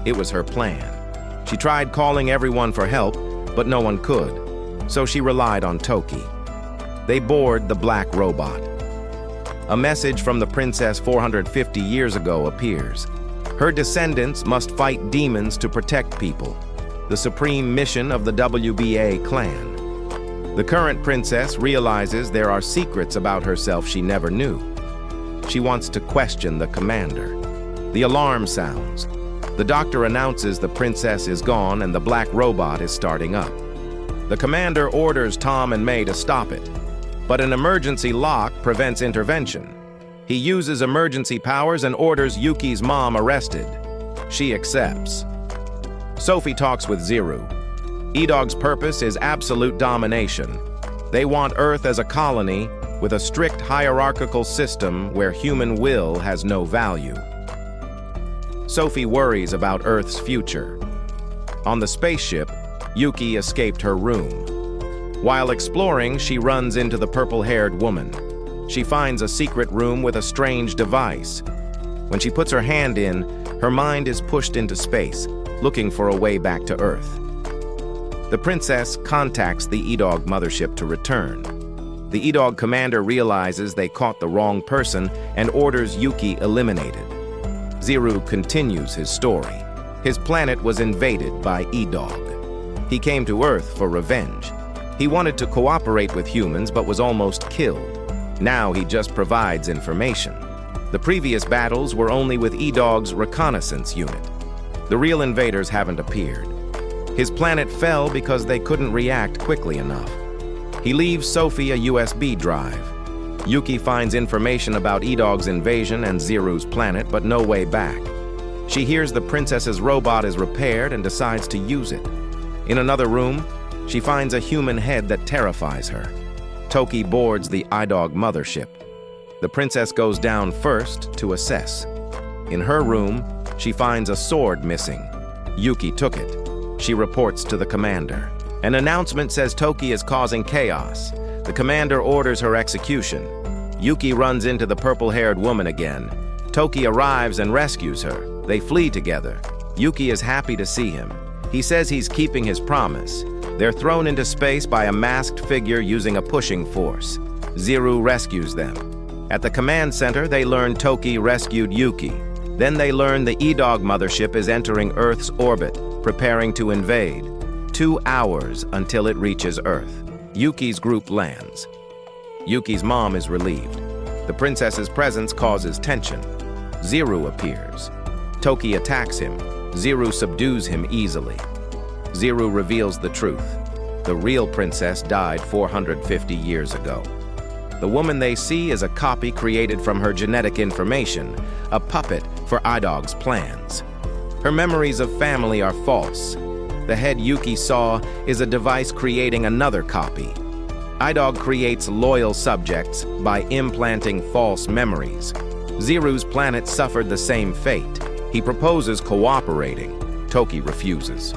It was her plan. She tried calling everyone for help, but no one could, so she relied on Toki. They board the black robot. A message from the princess 450 years ago appears. Her descendants must fight demons to protect people, the supreme mission of the WBA Clan. The current princess realizes there are secrets about herself she never knew. She wants to question the commander. The alarm sounds. The doctor announces the princess is gone and the black robot is starting up. The commander orders Tom and May to stop it, but an emergency lock prevents intervention. He uses emergency powers and orders Yuki's mom arrested. She accepts. Sophie talks with Ziru. Idog's purpose is absolute domination. They want Earth as a colony with a strict hierarchical system where human will has no value. Sophie worries about Earth's future. On the spaceship, Yuki escaped her room. While exploring, she runs into the purple-haired woman. She finds a secret room with a strange device. When she puts her hand in, her mind is pushed into space, looking for a way back to Earth. The princess contacts the Idog mothership to return. The Idog commander realizes they caught the wrong person and orders Yuki eliminated. Zero continues his story. His planet was invaded by Idog. He came to Earth for revenge. He wanted to cooperate with humans but was almost killed. Now he just provides information. The previous battles were only with Idog's reconnaissance unit. The real invaders haven't appeared. His planet fell because they couldn't react quickly enough. He leaves Sophie a USB drive. Yuki finds information about Idog's invasion and Zeru's planet, but no way back. She hears the princess's robot is repaired and decides to use it. In another room, she finds a human head that terrifies her. Toki boards the Idog mothership. The princess goes down first to assess. In her room, she finds a sword missing. Yuki took it. She reports to the commander. An announcement says Toki is causing chaos. The commander orders her execution. Yuki runs into the purple-haired woman again. Toki arrives and rescues her. They flee together. Yuki is happy to see him. He says he's keeping his promise. They're thrown into space by a masked figure using a pushing force. Zero rescues them. At the command center, they learn Toki rescued Yuki. Then they learn the Idog mothership is entering Earth's orbit, preparing to invade. 2 hours until it reaches Earth. Yuki's group lands. Yuki's mom is relieved. The princess's presence causes tension. Zero appears. Toki attacks him. Zero subdues him easily. Zero reveals the truth. The real princess died 450 years ago. The woman they see is a copy created from her genetic information, a puppet for Idog's plans. Her memories of family are false. The head Yuki saw is a device creating another copy. Idog creates loyal subjects by implanting false memories. Zeru's planet suffered the same fate. He proposes cooperating. Toki refuses.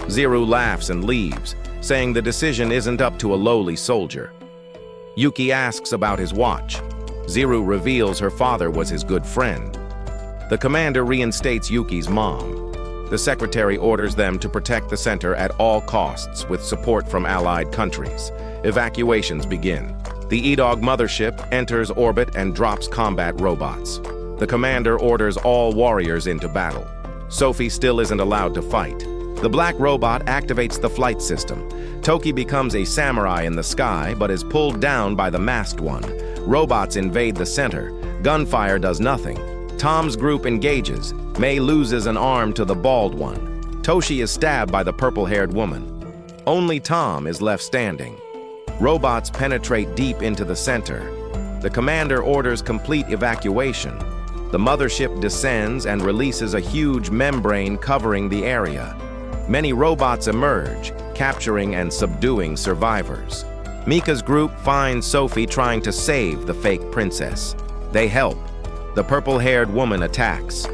Zero laughs and leaves, saying the decision isn't up to a lowly soldier. Yuki asks about his watch. Zero reveals her father was his good friend. The commander reinstates Yuki's mom. The secretary orders them to protect the center at all costs with support from allied countries. Evacuations begin. The Idog mothership enters orbit and drops combat robots. The commander orders all warriors into battle. Sophie still isn't allowed to fight. The black robot activates the flight system. Toki becomes a samurai in the sky, but is pulled down by the masked one. Robots invade the center. Gunfire does nothing. Tom's group engages. Mei loses an arm to the bald one. Toshi is stabbed by the purple-haired woman. Only Tom is left standing. Robots penetrate deep into the center. The commander orders complete evacuation. The mothership descends and releases a huge membrane covering the area. Many robots emerge, capturing and subduing survivors. Mika's group finds Sophie trying to save the fake princess. They help. The purple-haired woman attacks.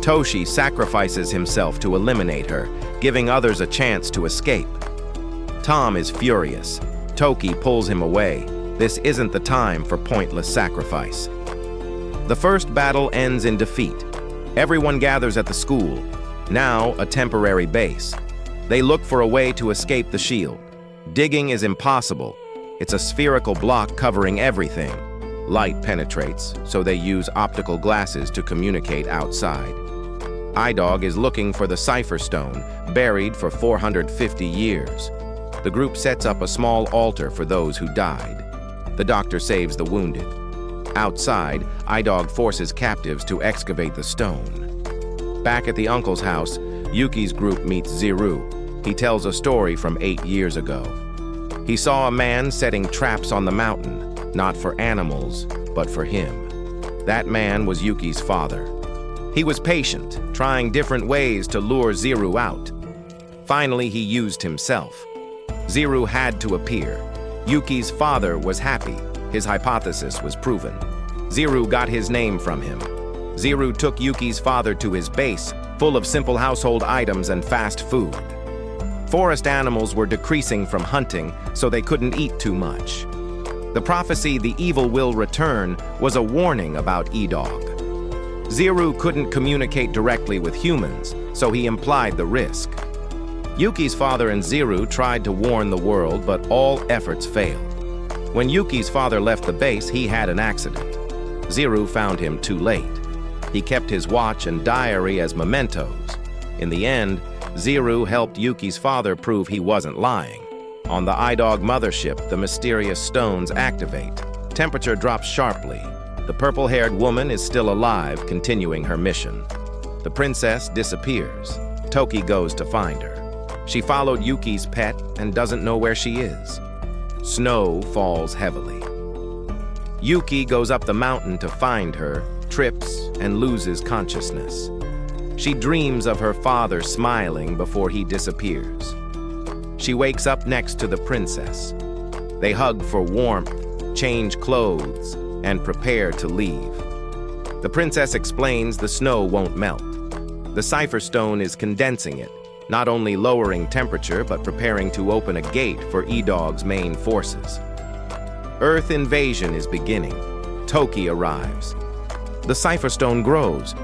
Toshi sacrifices himself to eliminate her, giving others a chance to escape. Tom is furious. Toki pulls him away. This isn't the time for pointless sacrifice. The first battle ends in defeat. Everyone gathers at the school, now a temporary base. They look for a way to escape the shield. Digging is impossible. It's a spherical block covering everything. Light penetrates, so they use optical glasses to communicate outside. Idog is looking for the Cipher Stone, buried for 450 years. The group sets up a small altar for those who died. The doctor saves the wounded. Outside, Idog forces captives to excavate the stone. Back at the uncle's house, Yuki's group meets Zero. He tells a story from 8 years ago. He saw a man setting traps on the mountain, not for animals, but for him. That man was Yuki's father. He was patient, trying different ways to lure Zero out. Finally, he used himself. Zero had to appear. Yuki's father was happy. His hypothesis was proven. Zero got his name from him. Zero took Yuki's father to his base, full of simple household items and fast food. Forest animals were decreasing from hunting, so they couldn't eat too much. The prophecy, "The evil will return," was a warning about Idog. Zero couldn't communicate directly with humans, so he implied the risk. Yuki's father and Zero tried to warn the world, but all efforts failed. When Yuki's father left the base, he had an accident. Zero found him too late. He kept his watch and diary as mementos. In the end, Zero helped Yuki's father prove he wasn't lying. On the Idog mothership, the mysterious stones activate. Temperature drops sharply. The purple-haired woman is still alive, continuing her mission. The princess disappears. Toki goes to find her. She followed Yuki's pet and doesn't know where she is. Snow falls heavily. Yuki goes up the mountain to find her, trips, and loses consciousness. She dreams of her father smiling before he disappears. She wakes up next to the princess. They hug for warmth, change clothes, and prepare to leave. The princess explains the snow won't melt. The Cipher Stone is condensing it, not only lowering temperature but preparing to open a gate for Idog's main forces. Earth invasion is beginning. Toki arrives. The Cipher Stone grows.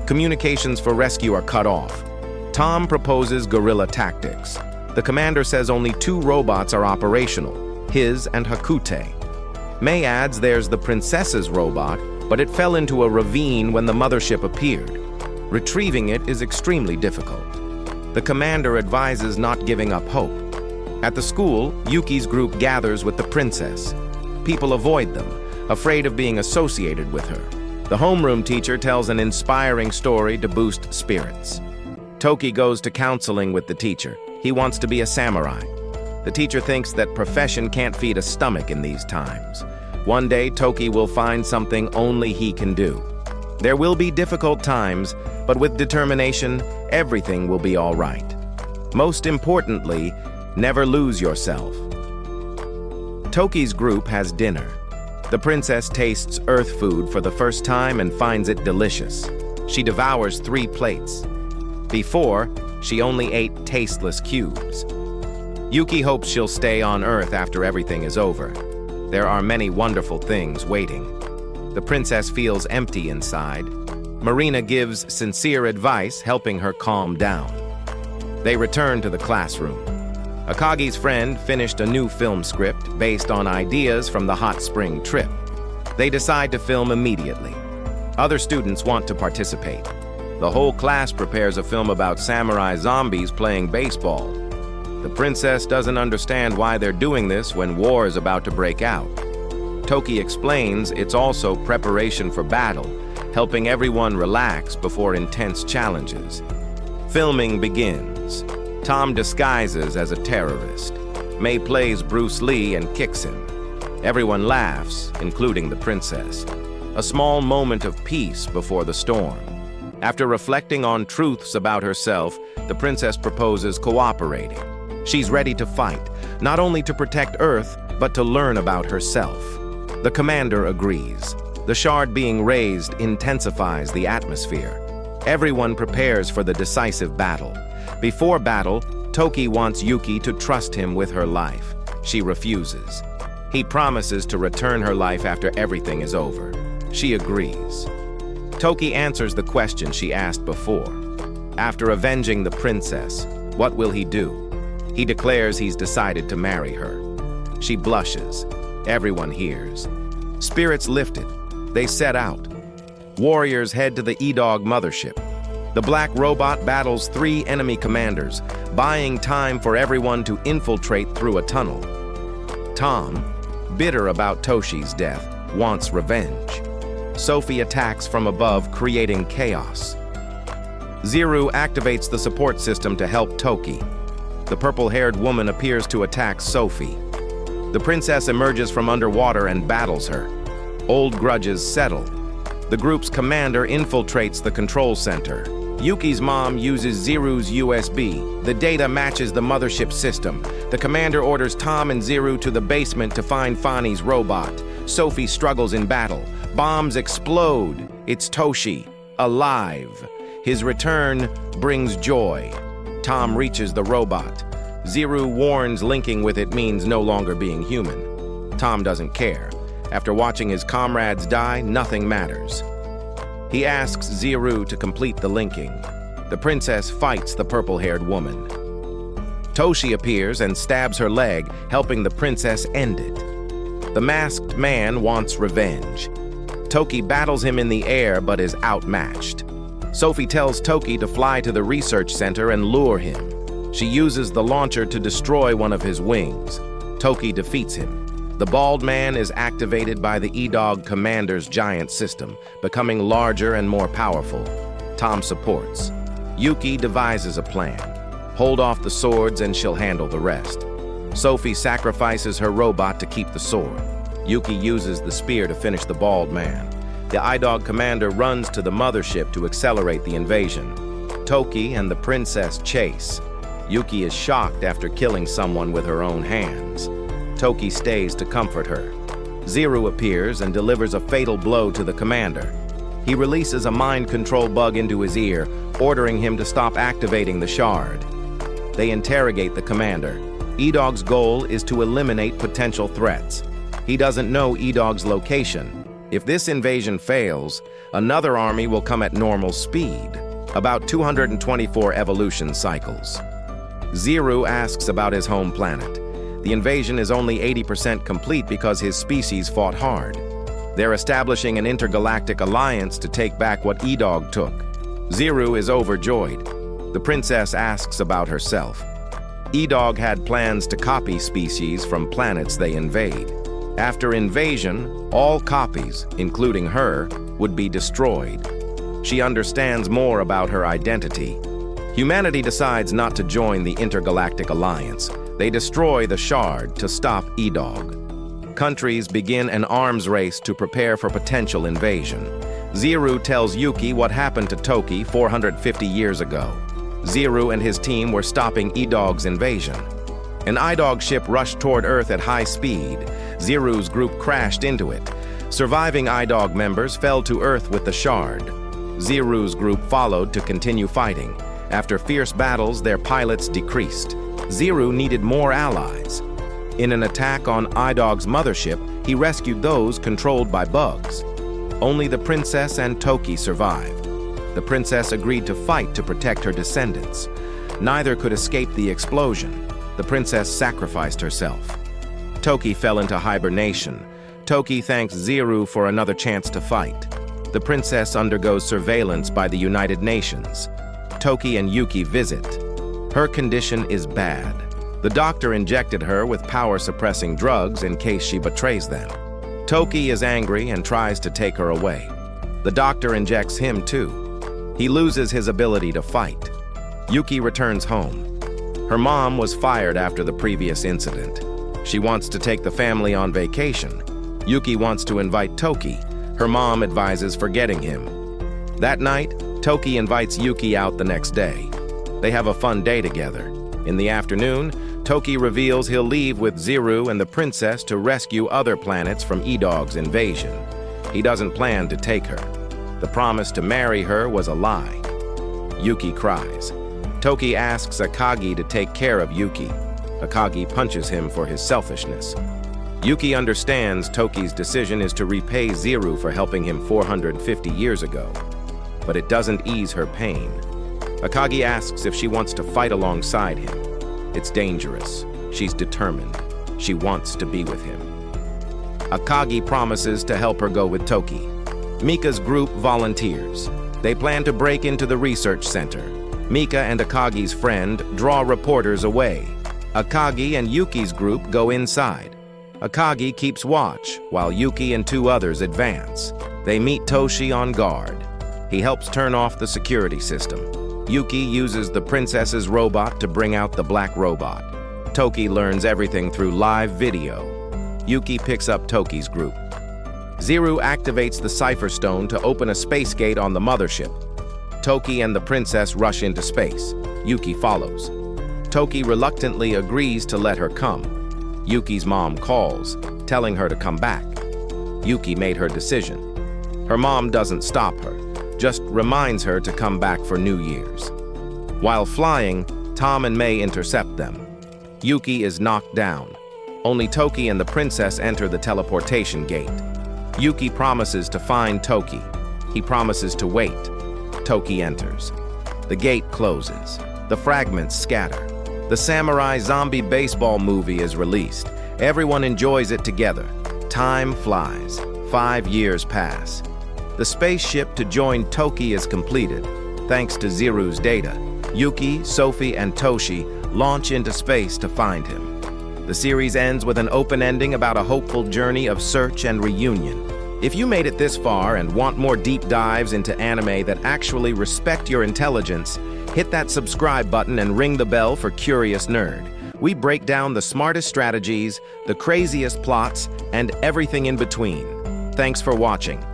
Communications for rescue are cut off. Tom proposes guerrilla tactics. The commander says only 2 robots are operational, his and Hakute. May adds there's the princess's robot, but it fell into a ravine when the mothership appeared. Retrieving it is extremely difficult. The commander advises not giving up hope. At the school, Yuki's group gathers with the princess. People avoid them, afraid of being associated with her. The homeroom teacher tells an inspiring story to boost spirits. Toki goes to counseling with the teacher. He wants to be a samurai. The teacher thinks that profession can't feed a stomach in these times. One day, Toki will find something only he can do. There will be difficult times, but with determination, everything will be all right. Most importantly, never lose yourself. Toki's group has dinner. The princess tastes earth food for the first time and finds it delicious. She devours 3 plates. Before, she only ate tasteless cubes. Yuki hopes she'll stay on Earth after everything is over. There are many wonderful things waiting. The princess feels empty inside. Marina gives sincere advice, helping her calm down. They return to the classroom. Akagi's friend finished a new film script based on ideas from the hot spring trip. They decide to film immediately. Other students want to participate. The whole class prepares a film about samurai zombies playing baseball. The princess doesn't understand why they're doing this when war is about to break out. Toki explains it's also preparation for battle, helping everyone relax before intense challenges. Filming begins. Tom disguises as a terrorist. May plays Bruce Lee and kicks him. Everyone laughs, including the princess. A small moment of peace before the storm. After reflecting on truths about herself, the princess proposes cooperating. She's ready to fight, not only to protect Earth, but to learn about herself. The commander agrees. The shard being raised intensifies the atmosphere. Everyone prepares for the decisive battle. Before battle, Toki wants Yuki to trust him with her life. She refuses. He promises to return her life after everything is over. She agrees. Toki answers the question she asked before. After avenging the princess, what will he do? He declares he's decided to marry her. She blushes. Everyone hears. Spirits lifted. They set out. Warriors head to the Idog mothership. The black robot battles 3 enemy commanders, buying time for everyone to infiltrate through a tunnel. Tom, bitter about Toshi's death, wants revenge. Sophie attacks from above, creating chaos. Zero activates the support system to help Toki. The purple-haired woman appears to attack Sophie. The princess emerges from underwater and battles her. Old grudges settle. The group's commander infiltrates the control center. Yuki's mom uses Ziru's USB. The data matches the mothership system. The commander orders Tom and Ziru to the basement to find Fani's robot. Sophie struggles in battle. Bombs explode. It's Toshi, alive. His return brings joy. Tom reaches the robot. Ziru warns linking with it means no longer being human. Tom doesn't care. After watching his comrades die, nothing matters. He asks Ziru to complete the linking. The princess fights the purple-haired woman. Toshi appears and stabs her leg, helping the princess end it. The masked man wants revenge. Toki battles him in the air but is outmatched. Sophie tells Toki to fly to the research center and lure him. She uses the launcher to destroy one of his wings. Toki defeats him. The bald man is activated by the Idog commander's giant system, becoming larger and more powerful. Tom supports. Yuki devises a plan. Hold off the swords and she'll handle the rest. Sophie sacrifices her robot to keep the sword. Yuki uses the spear to finish the bald man. The Idog commander runs to the mothership to accelerate the invasion. Toki and the princess chase. Yuki is shocked after killing someone with her own hands. Toki stays to comfort her. Ziru appears and delivers a fatal blow to the commander. He releases a mind control bug into his ear, ordering him to stop activating the shard. They interrogate the commander. Idog's goal is to eliminate potential threats. He doesn't know Idog's location. If this invasion fails, another army will come at normal speed, about 224 evolution cycles. Ziru asks about his home planet. The invasion is only 80% complete because his species fought hard. They're establishing an intergalactic alliance to take back what Idog took. Ziru is overjoyed. The princess asks about herself. Idog had plans to copy species from planets they invade. After invasion, all copies, including her, would be destroyed. She understands more about her identity. Humanity decides not to join the intergalactic alliance. They destroy the shard to stop Idog. Countries begin an arms race to prepare for potential invasion. Ziru tells Yuki what happened to Toki 450 years ago. Ziru and his team were stopping Idog's invasion. An Idog ship rushed toward Earth at high speed. Ziru's group crashed into it. Surviving Idog members fell to Earth with the shard. Ziru's group followed to continue fighting. After fierce battles, their pilots decreased. Ziru needed more allies. In an attack on Idog's mothership, he rescued those controlled by bugs. Only the princess and Toki survived. The princess agreed to fight to protect her descendants. Neither could escape the explosion. The princess sacrificed herself. Toki fell into hibernation. Toki thanks Ziru for another chance to fight. The princess undergoes surveillance by the United Nations. Toki and Yuki visit. Her condition is bad. The doctor injected her with power-suppressing drugs in case she betrays them. Toki is angry and tries to take her away. The doctor injects him too. He loses his ability to fight. Yuki returns home. Her mom was fired after the previous incident. She wants to take the family on vacation. Yuki wants to invite Toki. Her mom advises forgetting him. That night, Toki invites Yuki out the next day. They have a fun day together. In the afternoon, Toki reveals he'll leave with Ziru and the princess to rescue other planets from Idog's invasion. He doesn't plan to take her. The promise to marry her was a lie. Yuki cries. Toki asks Akagi to take care of Yuki. Akagi punches him for his selfishness. Yuki understands Toki's decision is to repay Ziru for helping him 450 years ago, but it doesn't ease her pain. Akagi asks if she wants to fight alongside him. It's dangerous. She's determined. She wants to be with him. Akagi promises to help her go with Toki. Mika's group volunteers. They plan to break into the research center. Mika and Akagi's friend draw reporters away. Akagi and Yuki's group go inside. Akagi keeps watch while Yuki and two others advance. They meet Toshi on guard. He helps turn off the security system. Yuki uses the princess's robot to bring out the black robot. Toki learns everything through live video. Yuki picks up Toki's group. Ziru activates the Cipher Stone to open a space gate on the mothership. Toki and the princess rush into space. Yuki follows. Toki reluctantly agrees to let her come. Yuki's mom calls, telling her to come back. Yuki made her decision. Her mom doesn't stop her, just reminds her to come back for New Year's. While flying, Tom and May intercept them. Yuki is knocked down. Only Toki and the princess enter the teleportation gate. Yuki promises to find Toki. He promises to wait. Toki enters. The gate closes. The fragments scatter. The samurai zombie baseball movie is released. Everyone enjoys it together. Time flies. 5 years pass. The spaceship to join Toki is completed. Thanks to Ziru's data, Yuki, Sophie, and Toshi launch into space to find him. The series ends with an open ending about a hopeful journey of search and reunion. If you made it this far and want more deep dives into anime that actually respect your intelligence, hit that subscribe button and ring the bell for Curious Nerd. We break down the smartest strategies, the craziest plots, and everything in between. Thanks for watching.